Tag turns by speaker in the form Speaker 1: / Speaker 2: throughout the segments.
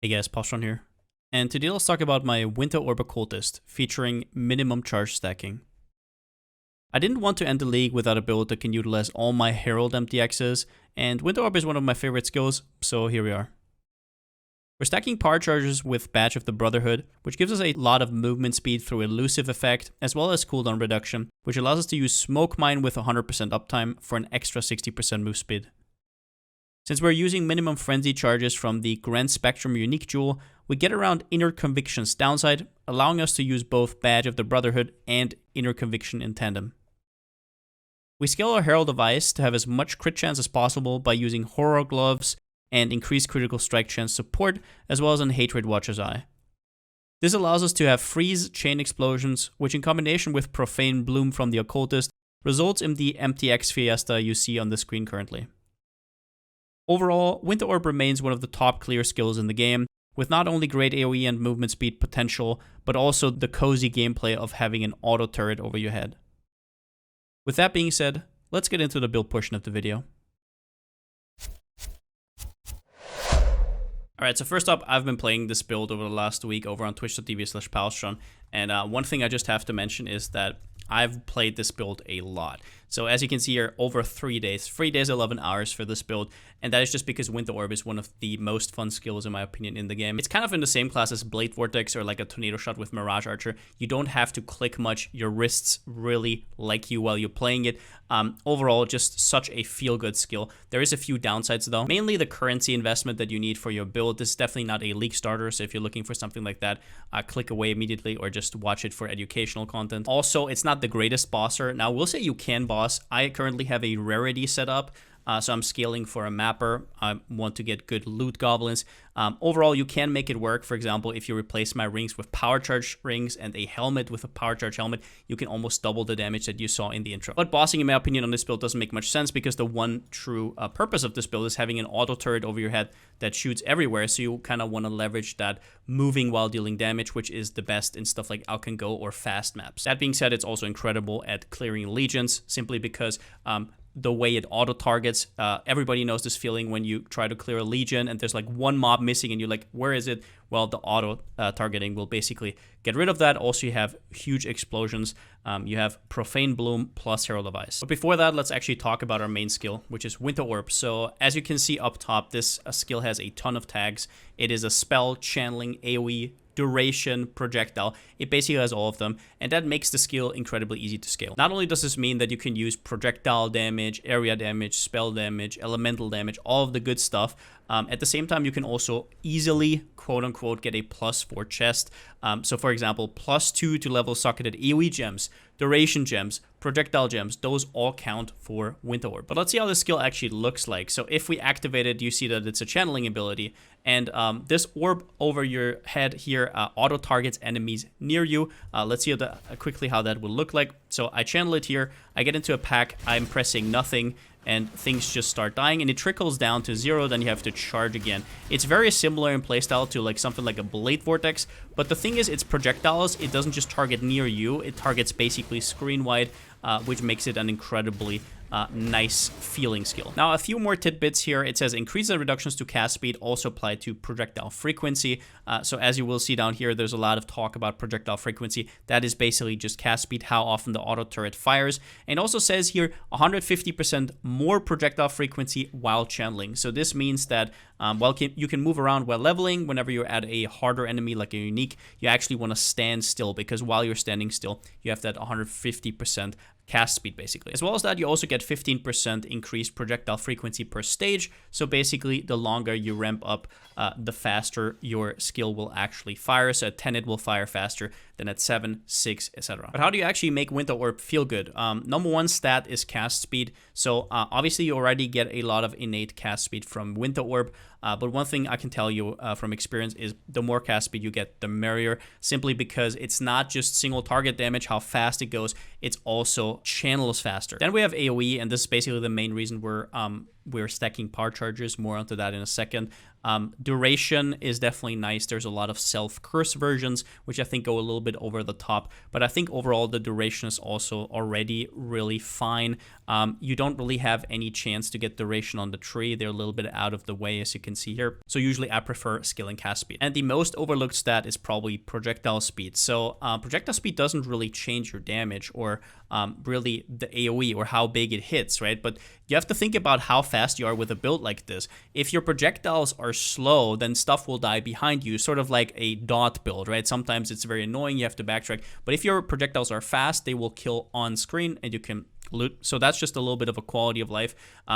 Speaker 1: Hey guys, Palsteron here. And today let's talk about my Winter Orb Occultist featuring minimum charge stacking. I didn't want to end the league without a build that can utilize all my Herald MTXs, and Winter Orb is one of my favorite skills, so here we are. We're stacking power charges with Badge of the Brotherhood, which gives us a lot of movement speed through elusive effect, as well as cooldown reduction, which allows us to use Smoke Mine with 100% uptime for an extra 60% move speed. Since we're using minimum frenzy charges from the Grand Spectrum unique jewel, we get around Inner Conviction's downside, allowing us to use both Badge of the Brotherhood and Inner Conviction in tandem. We scale our Herald of Ice to have as much crit chance as possible by using Horror Gloves and increased critical strike chance support, as well as an Hatred Watcher's Eye. This allows us to have Freeze Chain Explosions, which in combination with Profane Bloom from the Occultist, results in the MTX Fiesta you see on the screen currently. Overall, Winter Orb remains one of the top clear skills in the game, with not only great AoE and movement speed potential, but also the cozy gameplay of having an auto turret over your head. With that being said, let's get into the build portion of the video. Alright, so first up, I've been playing this build over the last week over on twitch.tv/Palsteron, and one thing I just have to mention is that I've played this build a lot. So as you can see here, over 3 days, 3 days, 11 hours for this build, and that is just because Winter Orb is one of the most fun skills in my opinion in the game. It's kind of in the same class as Blade Vortex or like a Tornado Shot with Mirage Archer. You don't have to click much, your wrists really like you while you're playing it. Overall, just such a feel-good skill. There is a few downsides though, mainly the currency investment that you need for your build. This is definitely not a league starter, so if you're looking for something like that, click away immediately or just watch it for educational content. Also, it's not the greatest bosser. Now, we'll say you can boss. I currently have a rarity set up, so I'm scaling for a mapper. I want to get good loot goblins. Overall, you can make it work. For example, if you replace my rings with power charge rings and a helmet with a power charge helmet, you can almost double the damage that you saw in the intro. But bossing, in my opinion, on this build doesn't make much sense because the one true purpose of this build is having an auto turret over your head that shoots everywhere. So you kind of want to leverage that moving while dealing damage, which is the best in stuff like Alcan Go or fast maps. That being said, it's also incredible at clearing legions simply because the way it auto targets. Everybody knows this feeling when you try to clear a legion and there's like one mob missing and you're like, where is it? Well, the auto targeting will basically get rid of that. Also, you have huge explosions. You have Profane Bloom plus Herald of Ice. But before that, let's actually talk about our main skill, which is Winter Orb. So as you can see up top, this skill has a ton of tags. It is a spell, channeling, AoE, duration, projectile. It basically has all of them, and that makes the skill incredibly easy to scale. Not only does this mean that you can use projectile damage, area damage, spell damage, elemental damage, all of the good stuff. At the same time, you can also easily, quote-unquote, get a +4 chest. So for example, +2 to level socketed AoE gems, duration gems, projectile gems, those all count for Winter Orb. But let's see how this skill actually looks like. So if we activate it, you see that it's a channeling ability, and this orb over your head here auto targets enemies near you. Let's see quickly how that will look like. So I channel it here, I get into a pack, I'm pressing nothing, and things just start dying, and it trickles down to 0, then you have to charge again. It's very similar in playstyle to like something like a Blade Vortex, but the thing is, it's projectiles. It doesn't just target near you, it targets basically screen wide, which makes it an incredibly nice feeling skill. Now, a few more tidbits here. It says increase the reductions to cast speed also apply to projectile frequency. So as you will see down here, there's a lot of talk about projectile frequency. That is basically just cast speed, how often the auto turret fires. And it also says here 150% more projectile frequency while channeling. So this means that while you can move around while leveling, whenever you're at a harder enemy like a unique, you actually want to stand still, because while you're standing still, you have that 150% cast speed basically. As well as that, you also get 15% increased projectile frequency per stage. So basically, the longer you ramp up, the faster your skill will actually fire. So at 10, it will fire faster than at 7, 6, etc. But how do you actually make Winter Orb feel good? Number one stat is cast speed. So obviously, you already get a lot of innate cast speed from Winter Orb. But one thing I can tell you from experience is the more cast speed you get, the merrier, simply because it's not just single target damage, how fast it goes, it's also channels faster. Then we have AoE, and this is basically the main reason we're stacking power charges. More onto that in a second. Duration is definitely nice. There's a lot of self-curse versions, which I think go a little bit over the top. But I think overall the duration is also already really fine. You don't really have any chance to get duration on the tree. They're a little bit out of the way, as you can see here. So usually I prefer skill and cast speed. And the most overlooked stat is probably projectile speed. So projectile speed doesn't really change your damage or really the AoE or how big it hits, right? But you have to think about how fast you are with a build like this. If your projectiles are slow, then stuff will die behind you, sort of like a dot build, right? Sometimes it's very annoying, you have to backtrack. But if your projectiles are fast, they will kill on screen and you can loot. So that's just a little bit of a quality of life.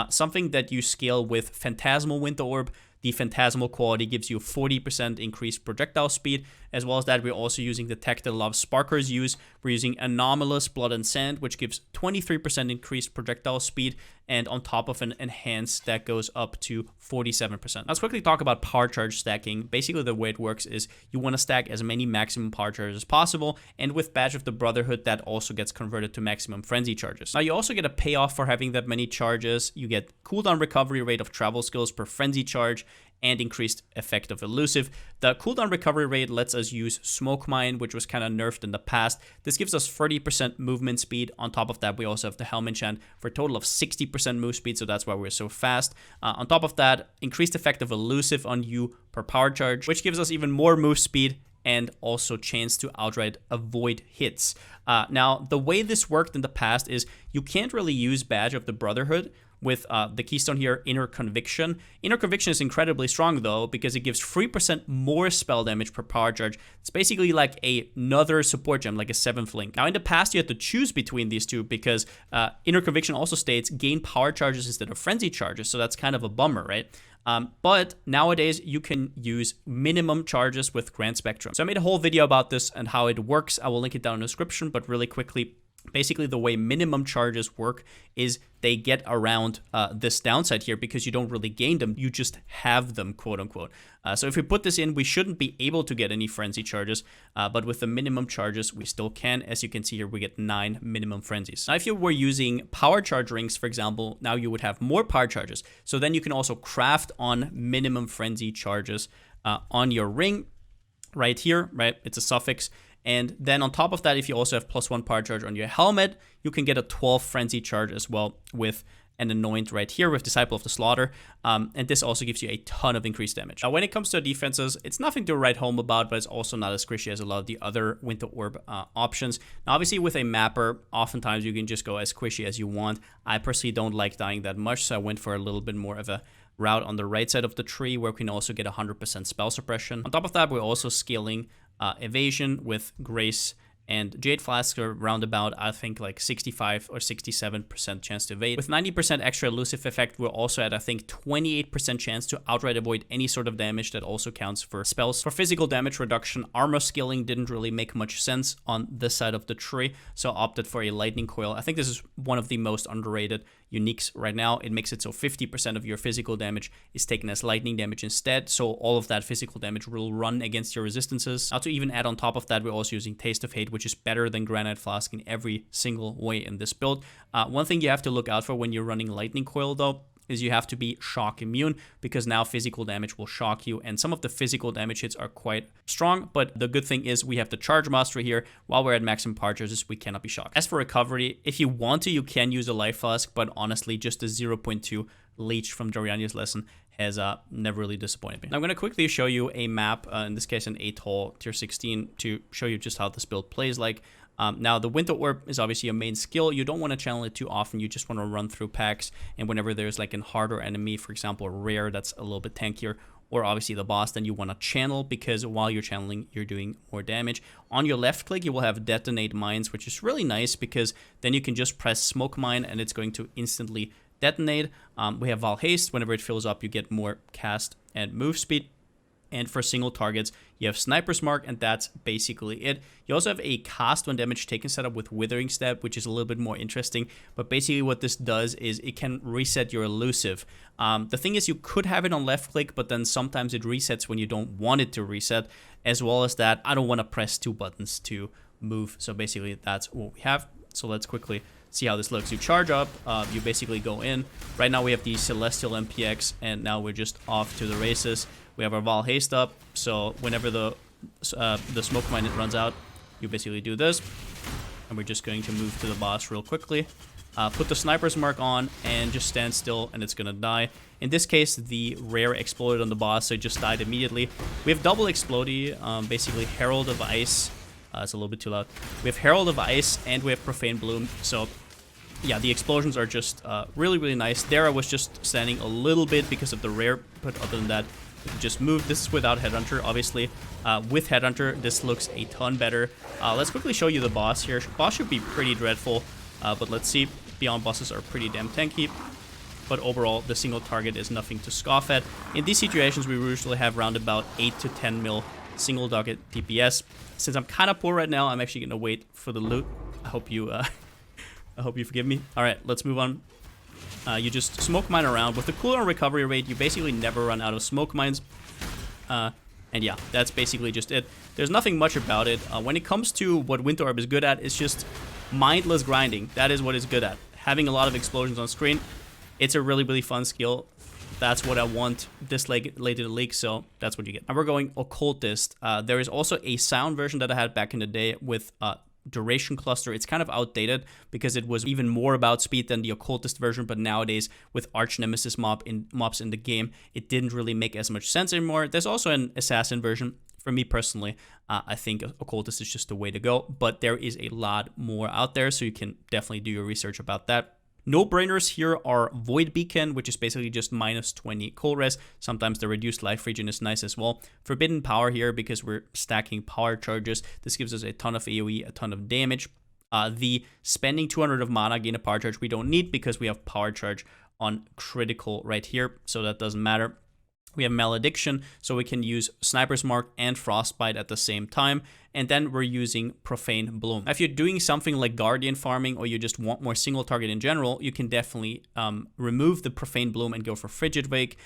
Speaker 1: Something that you scale with Phantasmal Winter Orb. The Phantasmal quality gives you 40% increased projectile speed. As well as that, we're also using the tech that a lot of Sparkers use. We're using Anomalous Blood and Sand, which gives 23% increased projectile speed, and on top of an enhanced that goes up to 47%. Let's quickly talk about power charge stacking. Basically, the way it works is you want to stack as many maximum power charges as possible, and with Badge of the Brotherhood, that also gets converted to maximum frenzy charges. Now, you also get a payoff for having that many charges. You get cooldown recovery rate of travel skills per frenzy charge, and increased effect of elusive. The cooldown recovery rate lets us use Smoke Mine, which was kind of nerfed in the past. This gives us 30% movement speed. On top of that, we also have the Helm Enchant for a total of 60% move speed, so that's why we're so fast. On top of that, increased effect of elusive on you per power charge, which gives us even more move speed and also chance to outright avoid hits. Now, the way this worked in the past is you can't really use Badge of the Brotherhood with the keystone here, Inner Conviction. Inner Conviction is incredibly strong, though, because it gives 3% more spell damage per power charge. It's basically like another support gem, like a 7th link. Now, in the past, you had to choose between these two because Inner Conviction also states gain power charges instead of frenzy charges, so that's kind of a bummer, right? But nowadays, you can use minimum charges with Grand Spectrum. So I made a whole video about this and how it works. I will link it down in the description, but really quickly, basically the way minimum charges work is they get around this downside here because you don't really gain them, you just have them, quote unquote. So if we put this in, we shouldn't be able to get any frenzy charges, but with the minimum charges, we still can. As you can see here, we get 9 minimum frenzies. Now, if you were using power charge rings, for example, now you would have more power charges. So then you can also craft on minimum frenzy charges on your ring right here, right? It's a suffix. And then on top of that, if you also have +1 power charge on your helmet, you can get a 12 frenzy charge as well with an anoint right here with Disciple of the Slaughter. And this also gives you a ton of increased damage. Now, when it comes to defenses, it's nothing to write home about, but it's also not as squishy as a lot of the other Winter Orb options. Now, obviously, with a mapper, oftentimes you can just go as squishy as you want. I personally don't like dying that much, so I went for a little bit more of a route on the right side of the tree where we can also get 100% spell suppression. On top of that, we're also scaling evasion with Grace and Jade Flask are roundabout, I think, like 65 or 67% chance to evade. With 90% extra elusive effect, we're also at, I think, 28% chance to outright avoid any sort of damage. That also counts for spells. For physical damage reduction, armor scaling didn't really make much sense on this side of the tree, so I opted for a lightning coil. I think this is one of the most underrated uniques right now. It makes it so 50% of your physical damage is taken as lightning damage instead, so all of that physical damage will run against your resistances. Now, to even add on top of that, we're also using Taste of Hate, which is better than Granite Flask in every single way in this build. One thing you have to look out for when you're running Lightning Coil, though, is you have to be shock immune, because now physical damage will shock you, and some of the physical damage hits are quite strong, but the good thing is we have the Charge Mastery here. While we're at maximum power charges, we cannot be shocked. As for recovery, if you want to, you can use a Life Flask, but honestly, just the 0.2 leech from Doriania's Lesson has never really disappointed me. Now, I'm going to quickly show you a map, in this case an Atoll tier 16, to show you just how this build plays like. Now, the Winter Orb is obviously a main skill. You don't want to channel it too often. You just want to run through packs, and whenever there's like a harder enemy, for example, a rare that's a little bit tankier, or obviously the boss, then you want to channel, because while you're channeling, you're doing more damage. On your left click, you will have Detonate Mines, which is really nice, because then you can just press Smoke Mine, and it's going to instantly detonate. We have Val Haste. Whenever it fills up, you get more cast and move speed. And for single targets, you have Sniper's Mark, and that's basically it. You also have a cast when damage taken setup with Withering Stab, which is a little bit more interesting. But basically what this does is it can reset your elusive. The thing is, you could have it on left click, but then sometimes it resets when you don't want it to reset. As well as that, I don't want to press 2 buttons to move. So basically that's what we have. So let's quickly see how this looks. You charge up, you basically go in. Right now we have the Celestial MPX, and now we're just off to the races. We have our Val Haste up, so whenever the Smoke Mine runs out, you basically do this. And we're just going to move to the boss real quickly. Put the Sniper's Mark on and just stand still, and it's gonna die. In this case, the rare exploded on the boss, so it just died immediately. We have double Explodey, basically Herald of Ice. It's a little bit too loud. We have Herald of Ice and we have Profane Bloom. So yeah, the explosions are just really, really nice. There I was just standing a little bit because of the rare, but other than that, we can just move. This is without Headhunter, obviously. With Headhunter, this looks a ton better. Let's quickly show you the boss here. Boss should be pretty dreadful, but let's see. Beyond bosses are pretty damn tanky. But overall, the single target is nothing to scoff at. In these situations, we usually have around about 8 to 10 mil single target DPS. Since I'm kind of poor right now, I'm actually gonna wait for the loot. I hope you forgive me. All right, let's move on. You just smoke mine around. With the cooldown recovery rate, you basically never run out of smoke mines. And yeah, that's basically just it. There's nothing much about it. When it comes to what Orb is good at, it's just mindless grinding. That is what it's good at. Having a lot of explosions on screen. It's a really, really fun skill. That's what I want this late in the league, so that's what you get. Now we're going Occultist. There is also a sound version that I had back in the day with Duration Cluster. It's kind of outdated because it was even more about speed than the Occultist version, but nowadays with Arch Nemesis mobs in the game, it didn't really make as much sense anymore. There's also an Assassin version. For me personally, I think Occultist is just the way to go, but there is a lot more out there, so you can definitely do your research about that. No-brainers here are Void Beacon, which is basically just minus 20 cold res. Sometimes the reduced life region is nice as well. Forbidden Power here, because we're stacking power charges. This gives us a ton of AoE, a ton of damage. The spending 200 of mana, gain a power charge, we don't need because we have power charge on critical right here, so that doesn't matter. We have Malediction, so we can use Sniper's Mark and Frostbite at the same time. And then we're using Profane Bloom. If you're doing something like Guardian farming, or you just want more single target in general, you can definitely remove the Profane Bloom and go for Frigid Wake.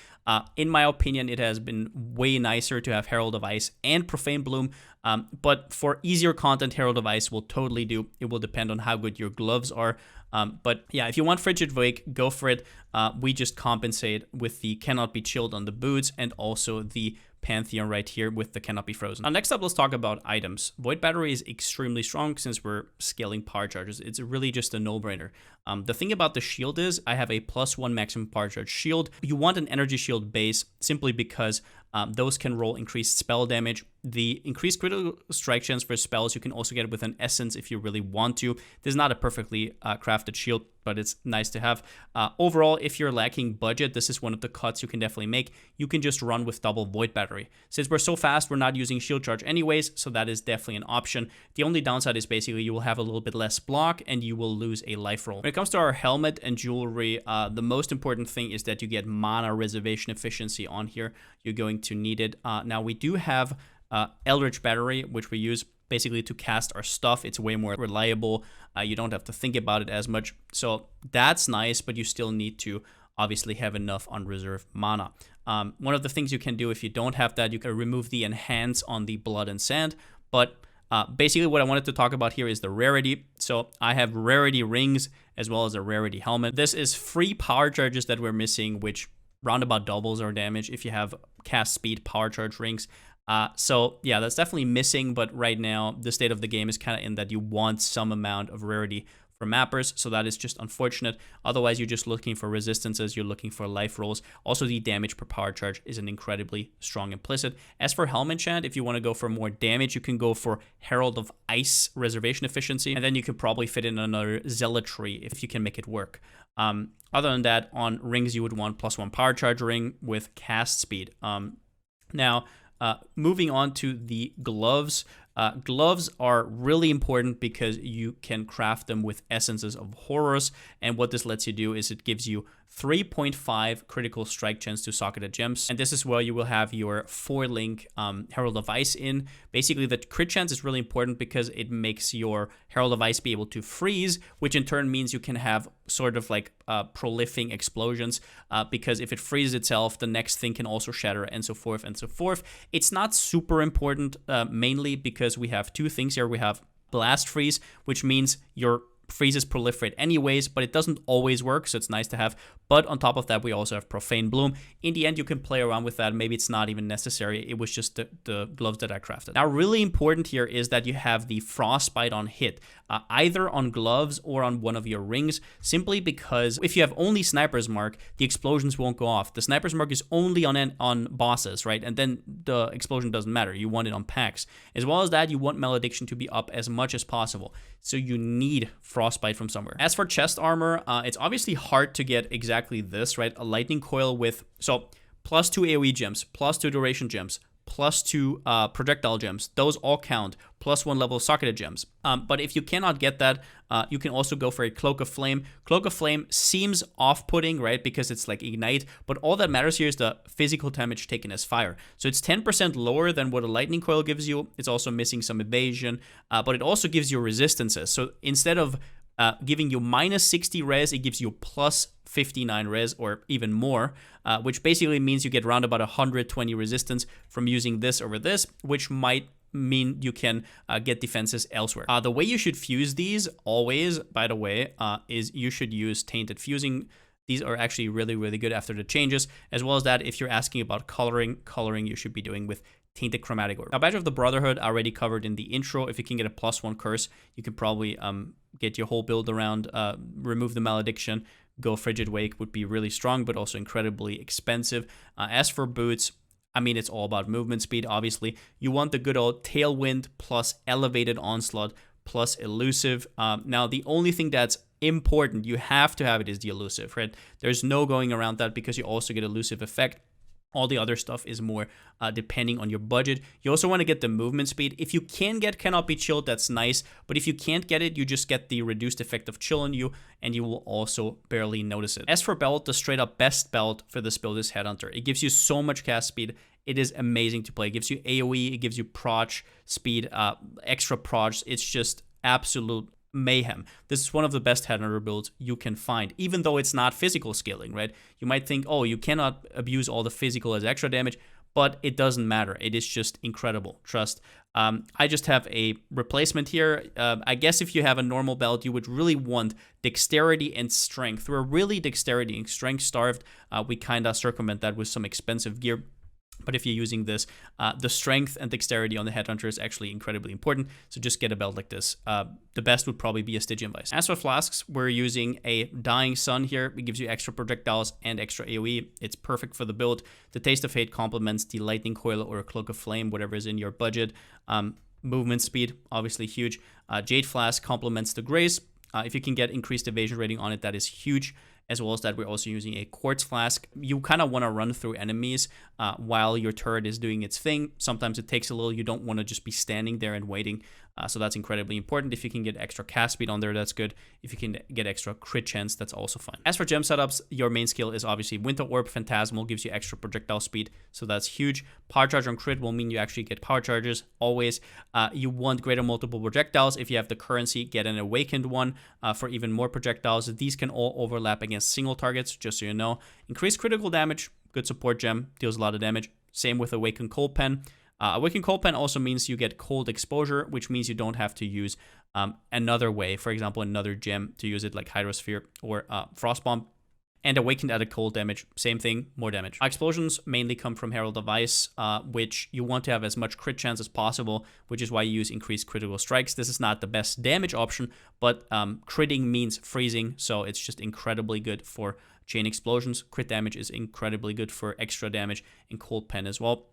Speaker 1: In my opinion, it has been way nicer to have Herald of Ice and Profane Bloom. But for easier content, Herald of Ice will totally do. It will depend on how good your gloves are. But yeah, if you want Frigid Wake, go for it. We just compensate with the Cannot Be Chilled on the boots and also the Pantheon right here with the Cannot Be Frozen. Now, next up, let's talk about items. Void Battery is extremely strong since we're scaling power charges. It's really just a no-brainer. The thing about the shield is I have a +1 maximum power charge shield. You want an energy shield base simply because those can roll increased spell damage. The increased critical strike chance for spells, you can also get with an essence if you really want to. This is not a perfectly crafted shield, but it's nice to have. Overall, if you're lacking budget, this is one of the cuts you can definitely make. You can just run with double Void Battery. Since we're so fast, we're not using shield charge anyways, so that is definitely an option. The only downside is basically you will have a little bit less block and you will lose a life roll. When it comes to our helmet and jewelry, the most important thing is that you get mana reservation efficiency on here. You're going to need it. Now, we do have Eldritch Battery, which we use basically to cast our stuff. It's way more reliable. You don't have to think about it as much. So that's nice, but you still need to obviously have enough unreserved mana. One of the things you can do if you don't have that, you can remove the Enhance on the Blood and Sand. But basically what I wanted to talk about here is the rarity. So I have rarity rings as well as a rarity helmet. This is free power charges that we're missing, which roundabout doubles our damage if you have cast speed power charge rings. So yeah, that's definitely missing, but right now the state of the game is kind of in that you want some amount of rarity for mappers, so that is just unfortunate. Otherwise, you're just looking for resistances, you're looking for life rolls. Also, the damage per power charge is an incredibly strong implicit. As for helmet enchant, if you want to go for more damage, you can go for Herald of Ice reservation efficiency, and then you could probably fit in another Zealotry if you can make it work. Other than that, on rings, you would want +1 power charge ring with cast speed. Now, moving on to the gloves. Gloves are really important because you can craft them with Essences of Horrors, and what this lets you do is it gives you 3.5 critical strike chance to socketed gems, and this is where you will have your 4-link Herald of Ice in. Basically, the crit chance is really important because it makes your Herald of Ice be able to freeze, which in turn means you can have sort of like prolific explosions, because if it freezes itself, the next thing can also shatter, and so forth and so forth. It's not super important, mainly because we have two things here. We have Blast Freeze, which means your freezes proliferate anyways, but it doesn't always work, so it's nice to have. But on top of that, we also have Profane Bloom. In the end, you can play around with that. Maybe it's not even necessary. It was just the gloves that I crafted. Now, really important here is that you have the Frostbite on hit, either on gloves or on one of your rings, simply because if you have only Sniper's Mark, the explosions won't go off. The Sniper's Mark is only on bosses, right? And then the explosion doesn't matter. You want it on packs. As well as that, you want Malediction to be up as much as possible. So you need Frostbite from somewhere. As for chest armor, it's obviously hard to get exactly this, right? A lightning coil with, so +2 AoE gems, +2 duration gems, +2 projectile gems. Those all count. +1 level socketed gems. But if you cannot get that, you can also go for a Cloak of Flame. Cloak of Flame seems off-putting, right? Because it's like Ignite. But all that matters here is the physical damage taken as fire. So it's 10% lower than what a lightning coil gives you. It's also missing some evasion. But it also gives you resistances. So instead of giving you -60 res, it gives you +59 res or even more, which basically means you get around about 120 resistance from using this over this, which might mean you can get defenses elsewhere. The way you should fuse these always, by the way, is you should use Tainted Fusing. These are actually really, really good after the changes, as well as that if you're asking about coloring you should be doing with Tainted Chromatic Orb. Now, Badge of the Brotherhood I already covered in the intro. If you can get a +1 curse, you can probably get your whole build around, remove the Malediction, go Frigid Wake would be really strong, but also incredibly expensive. As for boots, I mean, it's all about movement speed, obviously. You want the good old Tailwind plus Elevated Onslaught plus Elusive. Now, the only thing that's important, you have to have it, is the Elusive, right? There's no going around that because you also get Elusive effect. All the other stuff is more depending on your budget. You also want to get the movement speed. If you can get Cannot Be Chilled, that's nice. But if you can't get it, you just get the reduced effect of chill on you, and you will also barely notice it. As for belt, the straight up best belt for this build is Headhunter. It gives you so much cast speed. It is amazing to play. It gives you AoE, it gives you proc speed, extra procs. It's just absolute mayhem. This is one of the best Headhunter builds you can find, even though it's not physical scaling, right? You might think, oh, you cannot abuse all the physical as extra damage, but it doesn't matter. It is just incredible. Trust. I just have a replacement here. I guess if you have a normal belt, you would really want dexterity and strength. We're really dexterity and strength starved. We kind of circumvent that with some expensive gear. But if you're using this, the strength and dexterity on the Headhunter is actually incredibly important. So just get a belt like this. The best would probably be a Stygian Vice. As for flasks, we're using a Dying Sun here. It gives you extra projectiles and extra AoE. It's perfect for the build. The Taste of Hate complements the Lightning Coil or a Cloak of Flame, whatever is in your budget. Movement speed, obviously huge. Jade Flask complements the Grace. If you can get increased evasion rating on it, that is huge. As well as that, we're also using a Quartz Flask. You kind of want to run through enemies while your turret is doing its thing. Sometimes it takes a little. You don't want to just be standing there and waiting. So that's incredibly important. If you can get extra cast speed on there, that's good. If you can get extra crit chance, that's also fine. As for gem setups, your main skill is obviously Winter Orb. Phantasmal gives you extra projectile speed, so that's huge. Power charge on crit will mean you actually get power charges always. You want greater multiple projectiles. If you have the currency, get an Awakened one for even more projectiles. These can all overlap against single targets, just so you know. Increased critical damage, good support gem, deals a lot of damage. Same with Awakened Cold Pen. Awakened Cold Pen also means you get cold exposure, which means you don't have to use another way, for example, another gem to use it like Hydrosphere or Frost Bomb. And Awakened added cold damage, same thing, more damage. Explosions mainly come from Herald of Ice, which you want to have as much crit chance as possible, which is why you use increased critical strikes. This is not the best damage option, but critting means freezing, so it's just incredibly good for chain explosions. Crit damage is incredibly good for extra damage in Cold Pen as well.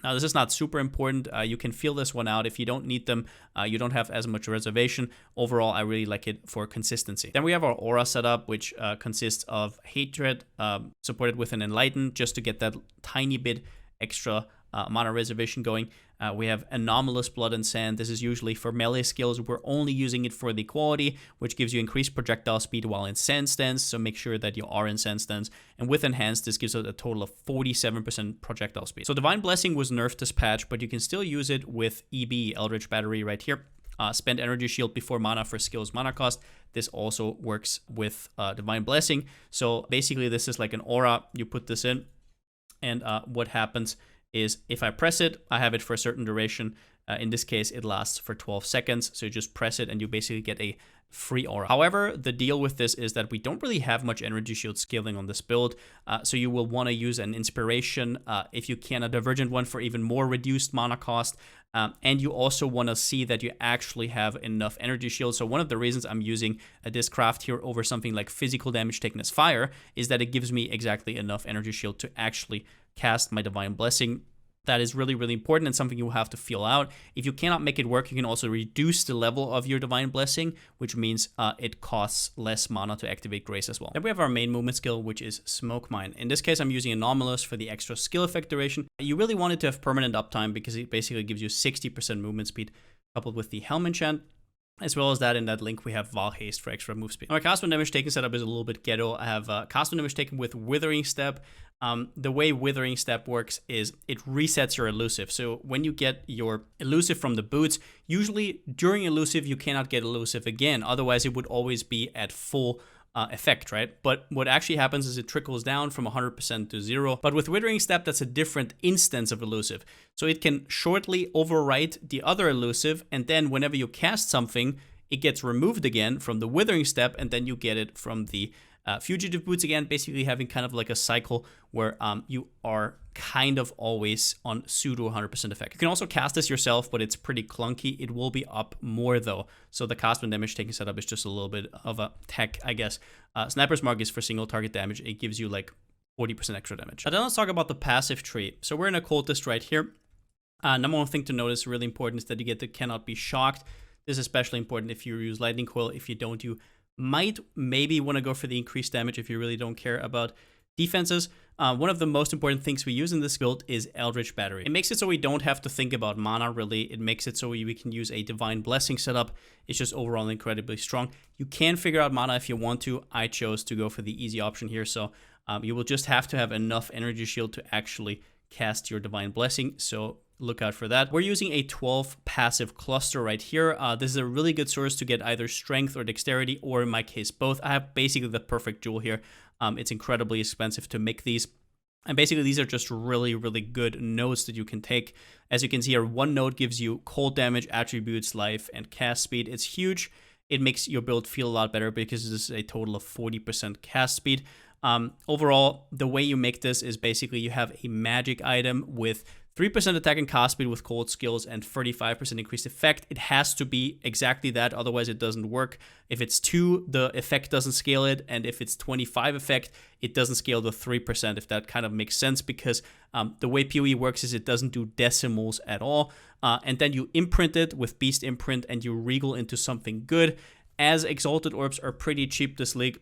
Speaker 1: Now, this is not super important. You can feel this one out. If you don't need them, you don't have as much reservation. Overall, I really like it for consistency. Then we have our aura setup, which consists of Hatred, supported with an Enlighten, just to get that tiny bit extra mana reservation going. We have Anomalous Blood and Sand. This is usually for melee skills. We're only using it for the quality, which gives you increased projectile speed while in Sand Stance, so make sure that you are in Sand Stance. And with Enhanced, this gives us a total of 47% projectile speed. So Divine Blessing was nerfed this patch, but you can still use it with EB, Eldritch Battery, right here. Spend Energy Shield before mana for skills mana cost. This also works with Divine Blessing. So basically, this is like an aura. You put this in, and what happens is if I press it, I have it for a certain duration. In this case, it lasts for 12 seconds. So you just press it and you basically get a free aura. However, the deal with this is that we don't really have much energy shield scaling on this build. So you will want to use an inspiration, if you can, a divergent one for even more reduced mana cost. And you also want to see that you actually have enough energy shield. So one of the reasons I'm using this craft here over something like physical damage taken as fire is that it gives me exactly enough energy shield to actually cast my Divine Blessing. That is really, really important and something you will have to feel out. If you cannot make it work, you can also reduce the level of your Divine Blessing, which means it costs less mana to activate Grace as well. Then we have our main movement skill, which is Smoke Mine. In this case, I'm using Anomalous for the extra skill effect duration. You really want it to have permanent uptime because it basically gives you 60% movement speed coupled with the Helm enchant. As well as that, in that link, we have Val Haste for extra move speed. Our cast when damage taken setup is a little bit ghetto. I have cast when damage taken with Withering Step. The way Withering Step works is it resets your elusive. So when you get your elusive from the boots, usually during elusive, you cannot get elusive again. Otherwise, it would always be at full effect, right? But what actually happens is it trickles down from 100% to 0. But with Withering Step, that's a different instance of elusive. So it can shortly overwrite the other elusive, and then whenever you cast something, it gets removed again from the Withering Step, and then you get it from the Fugitive Boots again, basically having kind of like a cycle where you are kind of always on pseudo 100% effect. You can also cast this yourself, but it's pretty clunky. It will be up more though. So the cast when damage taking setup is just a little bit of a tech, I guess. Sniper's Mark is for single target damage. It gives you like 40% extra damage. Then let's talk about the passive tree. So we're in Occultist right here. Number one thing to notice, really important, is that you get the Cannot Be Shocked. This is especially important if you use Lightning Coil. If you don't, you might maybe want to go for the increased damage if you really don't care about defenses. One of the most important things we use in this build is Eldritch Battery. It makes it so we don't have to think about mana, really. It makes it so we can use a Divine Blessing setup. It's just overall incredibly strong. You can figure out mana if you want to. I chose to go for the easy option here, so you will just have to have enough energy shield to actually cast your Divine Blessing, so look out for that. We're using a 12 passive cluster right here. This is a really good source to get either strength or dexterity, or in my case, both. I have basically the perfect jewel here. It's incredibly expensive to make these. And basically, these are just really, really good nodes that you can take. As you can see here, one node gives you cold damage, attributes, life, and cast speed. It's huge. It makes your build feel a lot better because this is a total of 40% cast speed. Overall, the way you make this is basically you have a magic item with 3% attack and cast speed with cold skills and 35% increased effect. It has to be exactly that, otherwise it doesn't work. If it's 2, the effect doesn't scale it, and if it's 25 effect, it doesn't scale the 3%, if that kind of makes sense, because the way PoE works is it doesn't do decimals at all. And then you imprint it with Beast Imprint, and you regal into something good. As Exalted Orbs are pretty cheap this league,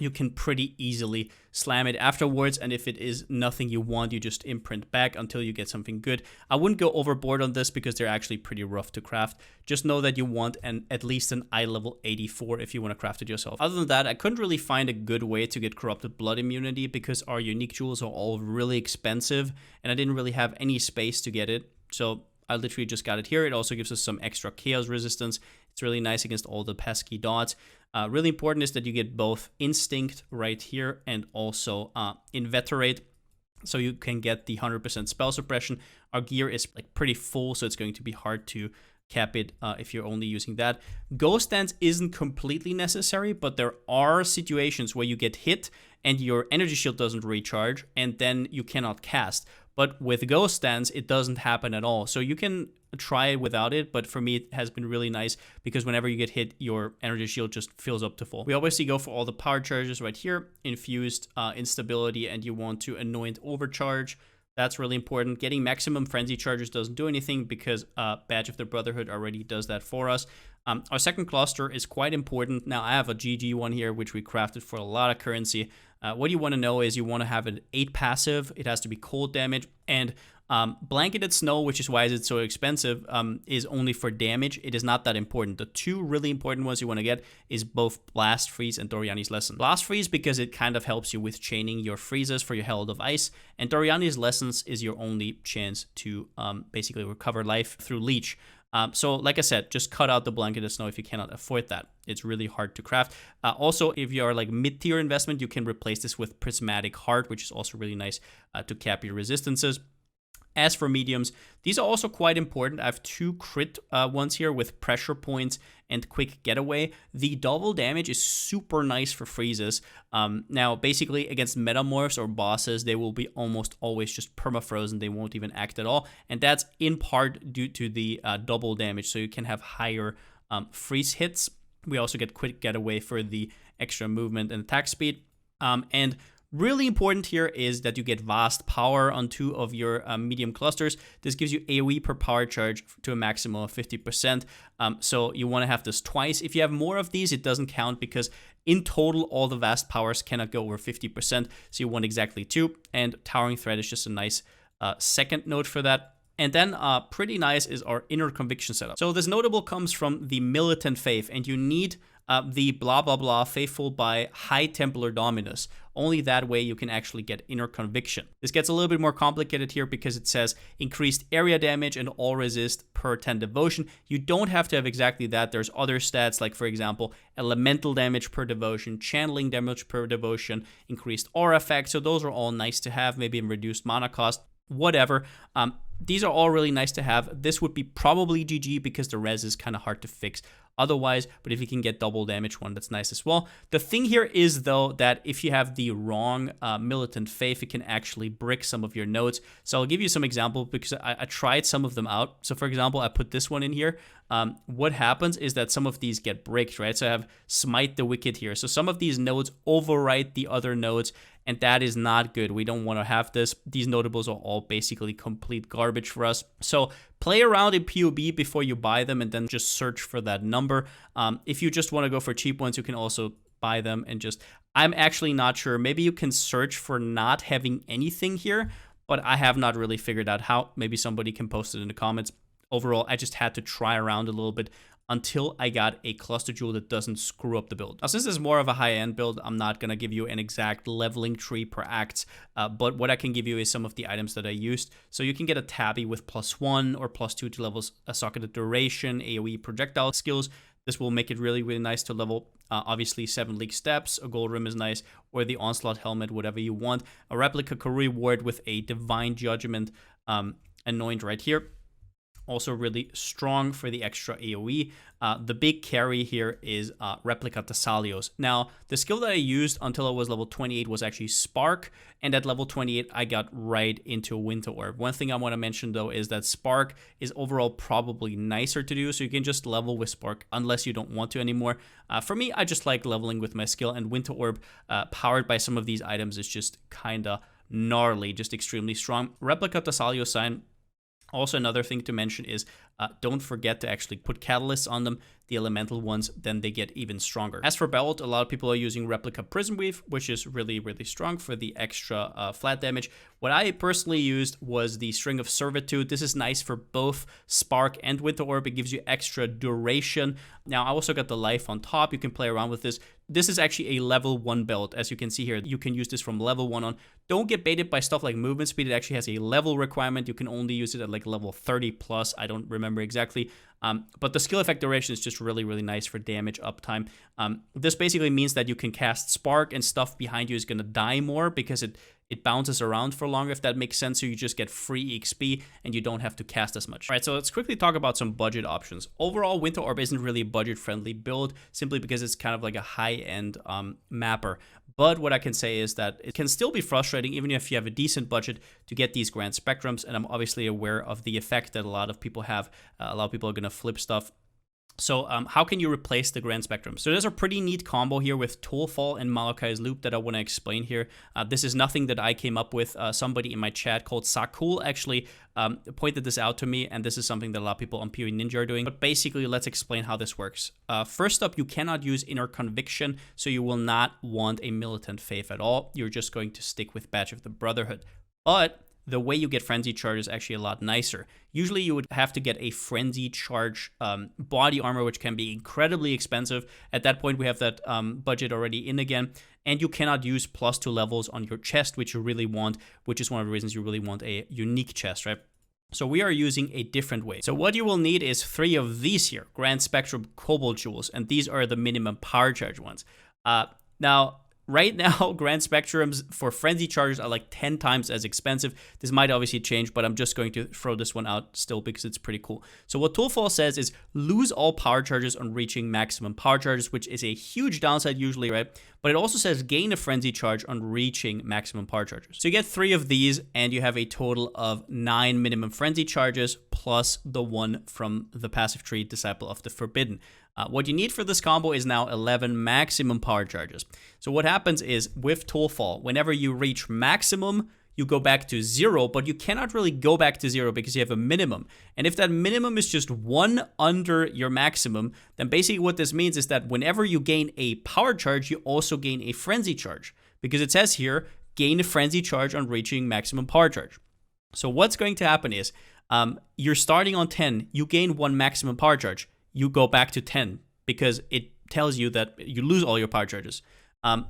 Speaker 1: you can pretty easily slam it afterwards, and if it is nothing you want, you just imprint back until you get something good. I wouldn't go overboard on this because they're actually pretty rough to craft. Just know that you want at least an eye level 84 if you want to craft it yourself. Other than that, I couldn't really find a good way to get Corrupted Blood immunity because our unique jewels are all really expensive, and I didn't really have any space to get it, so I literally just got it here. It also gives us some extra chaos resistance. It's really nice against all the pesky dots. Really important is that you get both Instinct right here and also Inveterate, so you can get the 100% spell suppression. Our gear is like pretty full, so it's going to be hard to cap it if you're only using that. Ghost Dance isn't completely necessary, but there are situations where you get hit and your energy shield doesn't recharge, and then you cannot cast. But with Ghost Dance, it doesn't happen at all. So you can try it without it, but for me, it has been really nice because whenever you get hit, your energy shield just fills up to full. We obviously go for all the power charges right here, Infused, Instability, and you want to Anoint Overcharge. That's really important. Getting maximum frenzy charges doesn't do anything because Badge of the Brotherhood already does that for us. Our second cluster is quite important. Now, I have a GG one here, which we crafted for a lot of currency. What you want to know is you want to have an 8 passive. It has to be cold damage. And Blanketed Snow, which is why it's so expensive, is only for damage. It is not that important. The two really important ones you want to get is both Blast Freeze and Doriani's Lesson. Blast Freeze because it kind of helps you with chaining your freezes for your Herald of Ice, and Doriani's Lessons is your only chance to basically recover life through Leech. So like I said, just cut out the Blanketed Snow if you cannot afford that. It's really hard to craft. Also, if you are like mid-tier investment, you can replace this with Prismatic Heart, which is also really nice to cap your resistances. As for mediums, these are also quite important. I have 2 crit ones here with pressure points and quick getaway. The double damage is super nice for freezes. Now, basically, against metamorphs or bosses, they will be almost always just permafrozen. They won't even act at all. And that's in part due to the double damage, so you can have higher freeze hits. We also get quick getaway for the extra movement and attack speed. And really important here is that you get vast power on 2 of your medium clusters. This gives you AoE per power charge to a maximum of 50%. So you want to have this twice. If you have more of these, it doesn't count because in total, all the vast powers cannot go over 50%. So you want exactly 2. And Towering Threat is just a nice second node for that. And then pretty nice is our Inner Conviction setup. So this notable comes from the Militant Faith, and you need the blah blah blah faithful by High Templar Dominus. Only that way you can actually get Inner Conviction. This gets a little bit more complicated here because it says increased area damage and all resist per 10 devotion. You don't have to have exactly that. There's other stats like, for example, elemental damage per devotion, channeling damage per devotion, increased aura effect. So those are all nice to have, maybe in reduced mana cost, whatever. These are all really nice to have. This would be probably GG because the res is kind of hard to fix otherwise, but if you can get double damage one, that's nice as well. The thing here is, though, that if you have the wrong Militant Faith, it can actually brick some of your nodes. So I'll give you some examples because I tried some of them out. So for example, I put this one in here. What happens is that some of these get bricked, right? So I have Smite the Wicked here. So some of these nodes overwrite the other nodes, and that is not good. We don't want to have this. These notables are all basically complete garbage for us. So play around in PoB before you buy them and then just search for that number. If you just want to go for cheap ones, you can also buy them and just... I'm actually not sure. Maybe you can search for not having anything here, but I have not really figured out how. Maybe somebody can post it in the comments. Overall, I just had to try around a little bit until I got a cluster jewel that doesn't screw up the build. Now, since this is more of a high-end build, I'm not going to give you an exact leveling tree per act, but what I can give you is some of the items that I used. So you can get a tabby with +1 or +2 to levels a socketed duration, AoE projectile skills. This will make it really, really nice to level. Obviously, 7 League Steps, a gold rim is nice, or the Onslaught Helmet, whatever you want. A replica Karui Ward with a Divine Judgment anoint right here. Also really strong for the extra AoE. The big carry here is Replica Thessalios. Now, the skill that I used until I was level 28 was actually Spark, and at level 28, I got right into Winter Orb. One thing I want to mention, though, is that Spark is overall probably nicer to do, so you can just level with Spark unless you don't want to anymore. For me, I just like leveling with my skill, and Winter Orb, powered by some of these items, is just kind of gnarly, just extremely strong. Replica Thessalios sign. Also, another thing to mention is don't forget to actually put catalysts on them, the elemental ones, then they get even stronger. As for belt, a lot of people are using Replica Prism Weave, which is really, really strong for the extra flat damage. What I personally used was the String of Servitude. This is nice for both Spark and Winter Orb. It gives you extra duration. Now, I also got the life on top. You can play around with this. This is actually a level 1 belt. As you can see here, you can use this from level 1 on. Don't get baited by stuff like movement speed. It actually has a level requirement. You can only use it at like level 30 plus. I don't remember exactly. But the skill effect duration is just really, really nice for damage uptime. This basically means that you can cast Spark and stuff behind you is going to die more because it bounces around for longer, if that makes sense. So you just get free XP and you don't have to cast as much. All right, so let's quickly talk about some budget options. Overall, Winter Orb isn't really a budget-friendly build simply because it's kind of like a high-end mapper. But what I can say is that it can still be frustrating, even if you have a decent budget, to get these grand spectrums. And I'm obviously aware of the effect that a lot of people have. A lot of people are going to flip stuff. So how can you replace the Grand Spectrum? So there's a pretty neat combo here with Tollfall and Malachi's Loop that I want to explain here. This is nothing that I came up with. Somebody in my chat called Sakul actually pointed this out to me, and this is something that a lot of people on PoE Ninja are doing. But basically, let's explain how this works. First up, you cannot use Inner Conviction, so you will not want a Militant Faith at all. You're just going to stick with Badge of the Brotherhood. But the way you get Frenzy Charge is actually a lot nicer. Usually you would have to get a Frenzy Charge body armor, which can be incredibly expensive. At that point, we have that budget already in again. And you cannot use +2 levels on your chest, which you really want, which is one of the reasons you really want a unique chest, right? So we are using a different way. So what you will need is 3 of these here, Grand Spectrum Cobalt Jewels, and these are the minimum power charge ones. Now, right now, Grand Spectrums for Frenzy Charges are like 10 times as expensive. This might obviously change, but I'm just going to throw this one out still because it's pretty cool. So what Toolfall says is lose all power charges on reaching maximum power charges, which is a huge downside usually, right? But it also says gain a Frenzy Charge on reaching maximum power charges. So you get 3 of these, and you have a total of 9 minimum Frenzy Charges, plus the one from the passive tree, Disciple of the Forbidden. What you need for this combo is now 11 maximum power charges. So what happens is with Toolfall, whenever you reach maximum, you go back to 0, but you cannot really go back to 0 because you have a minimum. And if that minimum is just 1 under your maximum, then basically what this means is that whenever you gain a power charge, you also gain a Frenzy Charge. Because it says here, gain a Frenzy Charge on reaching maximum power charge. So what's going to happen is, you're starting on 10, you gain 1 maximum power charge. You go back to 10 because it tells you that you lose all your power charges.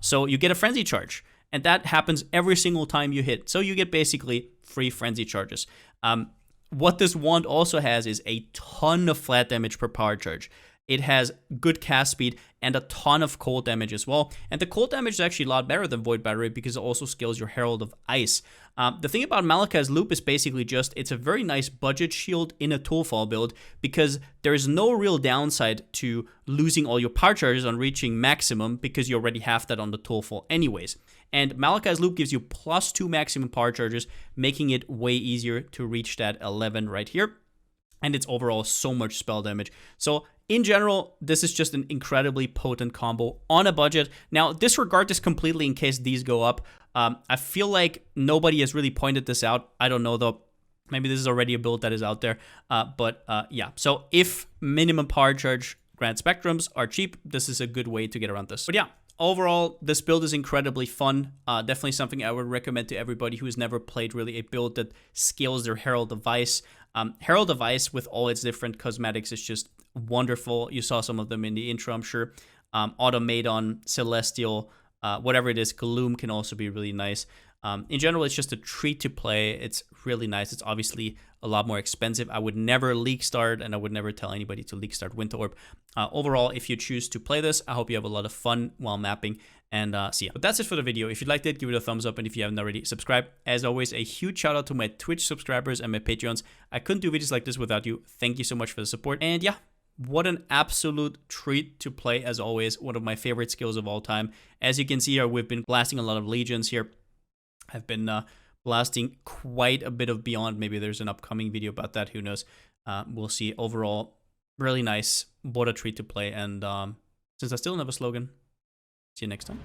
Speaker 1: So you get a Frenzy Charge, and that happens every single time you hit. So you get basically 3 Frenzy Charges. What this wand also has is a ton of flat damage per power charge. It has good cast speed and a ton of cold damage as well. And the cold damage is actually a lot better than Void Battery because it also scales your Herald of Ice. The thing about Malachi's Loop is basically just it's a very nice budget shield in a Toolfall build because there is no real downside to losing all your power charges on reaching maximum because you already have that on the Toolfall anyways. And Malachi's Loop gives you +2 maximum power charges, making it way easier to reach that 11 right here. And it's overall so much spell damage. So in general, this is just an incredibly potent combo on a budget. Now, disregard this completely in case these go up. I feel like nobody has really pointed this out. I don't know though. Maybe this is already a build that is out there. Yeah, so if minimum power charge Grand Spectrums are cheap, this is a good way to get around this. But yeah, overall, this build is incredibly fun. Definitely something I would recommend to everybody who has never played really a build that scales their Herald of Ice. Herald of Ice with all its different cosmetics is just wonderful. You saw some of them in the intro, I'm sure. Automaton, Celestial, whatever it is, Gloom can also be really nice. In general, it's just a treat to play. It's really nice. It's obviously a lot more expensive. I would never league start, and I would never tell anybody to league start Winter Orb. Overall, if you choose to play this, I hope you have a lot of fun while mapping, and see ya. But that's it for the video. If you liked it, give it a thumbs up, and if you haven't already, subscribe. As always, a huge shout out to my Twitch subscribers and my Patreons. I couldn't do videos like this without you. Thank you so much for the support, and yeah, what an absolute treat to play as always. One of my favorite skills of all time. As you can see here, we've been blasting a lot of legions here. I've been blasting quite a bit of Beyond. Maybe there's an upcoming video about that. Who knows? We'll see. Overall, really nice. What a treat to play. And since I still don't have a slogan, see you next time.